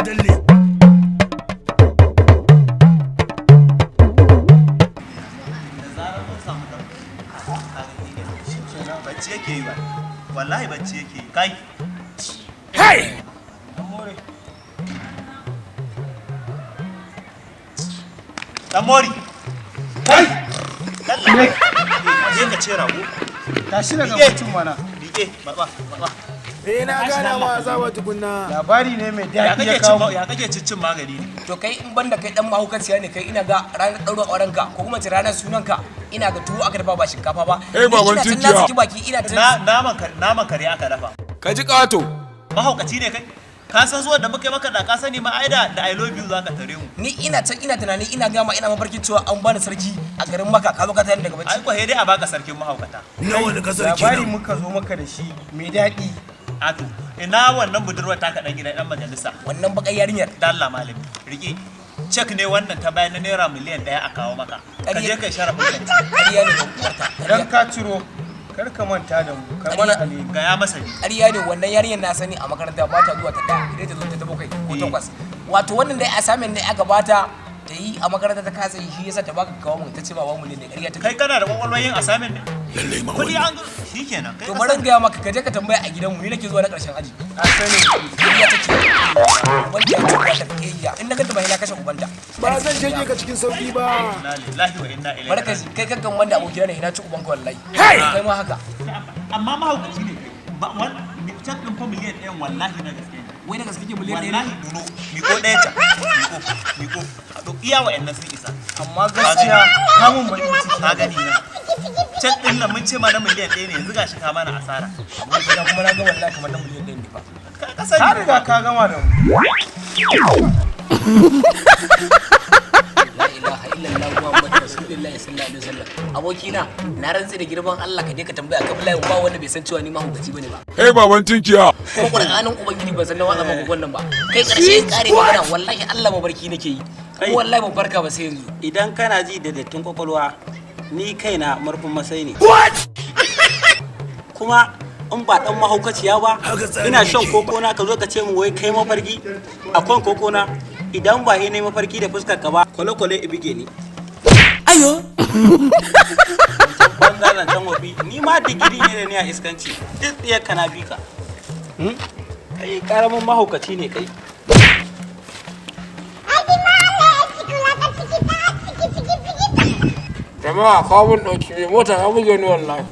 dalle. Bacci yake yi wallahi bacci yake yi kai. Hey! Dan mori. Kai! Allah. Je ka ce rago. Tashi daga mutum mana. Rike, baba. Na gana ma azaba tukunna. Labari ne mai daɗi ya kawo. Ya kake cin magani ne? To kai in banda kai dan mahaukaciya ne kai ina ga ranar ɗaurin aurenka ko kuma ce ranar sunanka ina ga tuwo aka dafa ba shinkafa ba. Baban Tinkiya. Ina saki baki ina ta Naman kare aka dafa. Ka ji ƙato. Mahaukaci ne kai? Ka san zuwan da muka yi maka da ka sani ma ai da I love you zaka tare mu. Ni ina tunani ina gama ina mafarkin cewa an bani sarki a garin Makka ka zo ka tayar daga bacci. Ai ko dai a baka sarkin mahaukata. Nawa ne ka sarki Labari nan? muka zo maka da shi mai daɗi. Ato, ina wannan budurwar taka dan gida dan majalisa. Wannan bakar yarinyar Dalla malami. Rike. Cek ne wannan ta bayan na naira miliyan 1 a kawo maka. Ka je kai sharafin kai. ƙarya ne ban uwarta. Idan ka ciro kar ka manta da mu. Kar mana alheri. Ga ya masa ni. Ƙarya ne wannan yarinyar na sani a makaranta ba ta zuwa ta ɗaya idan ta zo ta bakwai ko takwas. Wato wannan dai assignment ne aka bata ta yi a makaranta ta kasa yi shi yasa ta baka kawo mun ta ce ba mu ne ƙarya ta. Kai kana da kwakwalwar yin assignment ne? Lalle ma Kudi wannan. an shikenan. Kai To bari in gaya maka ka je ka tambaya a gidanmu ni nake zuwa na ƙarshen aji. A sani. Ƙarya take. Wanda ya ce ta ƙiyayya in na ganta ba ina kashe ubanta. Ba zan janye ka cikin sauki ba. Inna lillahi wa inna ilaihi. Barka shi kai kankan wanda abokina ne ina ci ubanka wallahi. Hey! Kai ma haka. Amma mahaukaci ne kai. Ba wannan cek din fa miliyan 1 wallahi na gaske ne. Wai da gaske kake miliyan ɗaya Wallahi ne? duno. Miko ɗaya ta. Miko. A duk iya wa'annan sun isa. Amma gaskiya kamun bakin ciki. Ka gani na. Cek din nan mun ce ma na miliyan 1 ne yanzu gashi ka mana asara. Abokina kuma na ga wallahi kamar na miliyan ɗaya ne fa. Ka sani. Ka riga ka gama da mu. La ilaha illallah Muhammadu Rasulullahi sallallahu alaihi wasallam. Abokina na rantsi da girman Allah ka je ka tambaya ka billahi ba wanda bai san cewa ni mahaukaci bane ba. Baban Tinkiya. Ko Qur'anin ubangiji ban san na watsa maka wannan ba. Kai karshe kare magana wallahi Allah mabarki nake yi. Ko wallahi ban farka ba sai yanzu. Idan kana ji da dattin kwakwalwa ni kaina murfin masai ne. Kuma in ba dan mahaukaciya ba ina shan kokona ka zo ka ce min wai kai mafarki akwai kokona idan ba ne mafarki da fuskar ka ba kwale-kwale ibige ni. Ayo. Banza nan can wabi ni ma digiri ne da ni a iskanci duk tsiyar kana bi ka. Kai karamin mahaukaci ne kai. Jama'a kawo mun ɗauki mai mota ya buge ni wallahi.